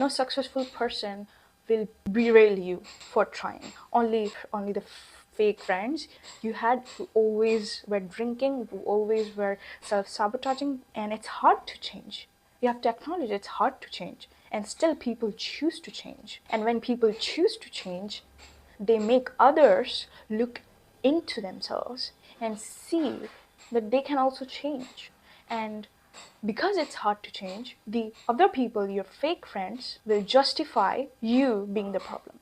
No successful person will derail you for trying. Only the fake friends you had who always were drinking, who always were self-sabotaging, and it's hard to change. You have to acknowledge it's hard to change, and still people choose to change. And when people choose to change, they make others look into themselves and see that they can also change. And because it's hard to change, the other people, your fake friends, will justify you being the problem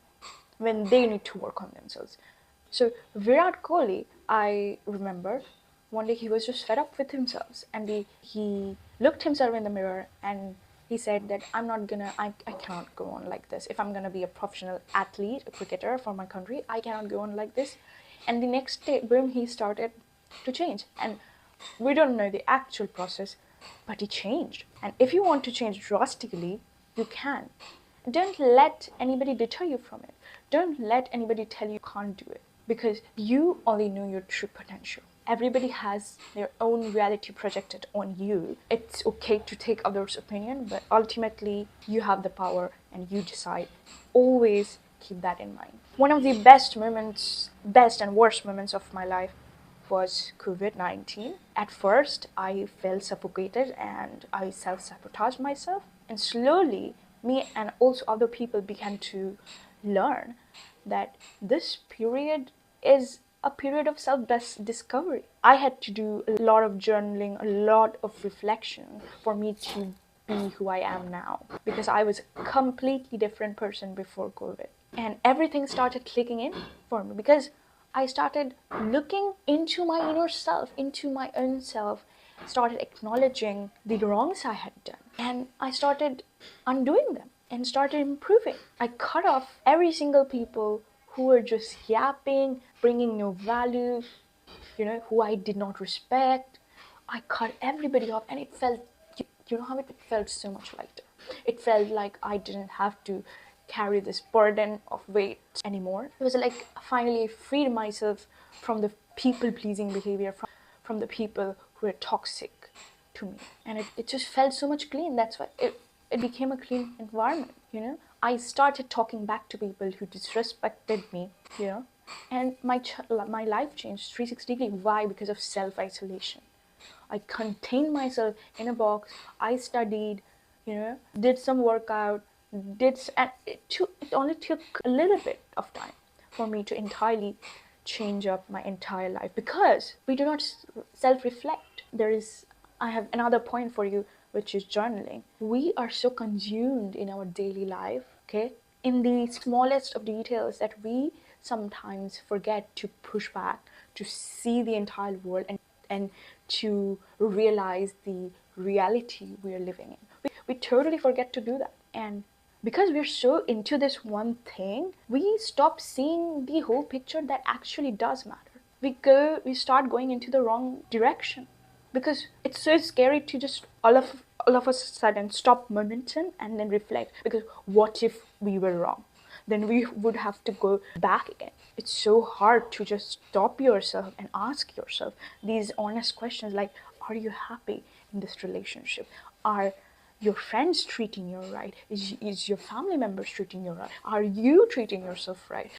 when they need to work on themselves. So Virat Kohli, I remember one day he was just fed up with himself, and he looked himself in the mirror and he said that I cannot go on like this. If I'm gonna be a professional athlete, a cricketer for my country, I cannot go on like this. And the next day, boom, he started to change. And we don't know the actual process, but he changed. And if you want to change drastically, you can. Don't let anybody deter you from it. Don't let anybody tell you can't do it, because you only know your true potential. Everybody has their own reality projected on you. It's okay to take others' opinion, but ultimately you have the power and you decide. Always keep that in mind. One of the best and worst moments of my life was COVID-19. At first, I felt suffocated and I self-sabotaged myself. And slowly, me and also other people began to learn that this period is a period of self-discovery. I had to do a lot of journaling, a lot of reflection for me to be who I am now, because I was a completely different person before COVID. And everything started clicking in for me because I started looking into my inner self, into my own self, started acknowledging the wrongs I had done, and I started undoing them and started improving. I cut off every single people who were just yapping, bringing no value, who I did not respect. I cut everybody off, and it felt, you know how it felt so much lighter. It felt like I didn't have to carry this burden of weight anymore. It was like I finally freed myself from the people-pleasing behavior, from the people who were toxic to me. And it just felt so much clean. That's why it became a clean environment. I started talking back to people who disrespected me, and my life changed 360 degrees. Why? Because of self-isolation. I contained myself in a box. I studied, did some workout, and it only took a little bit of time for me to entirely change up my entire life, because we do not self-reflect. I have another point for you, which is journaling. We are so consumed in our daily life, okay, in the smallest of details, that we sometimes forget to push back, to see the entire world, and to realize the reality we are living in. We totally forget to do that. And because we're so into this one thing, we stop seeing the whole picture that actually does matter. We start going into the wrong direction, because it's so scary to just all of a sudden stop momentum and then reflect, because what if we were wrong? Then we would have to go back again. It's so hard to just stop yourself and ask yourself these honest questions like, are you happy in this relationship? Are your friends treating you right? Is your family members treating you right? Are you treating yourself right?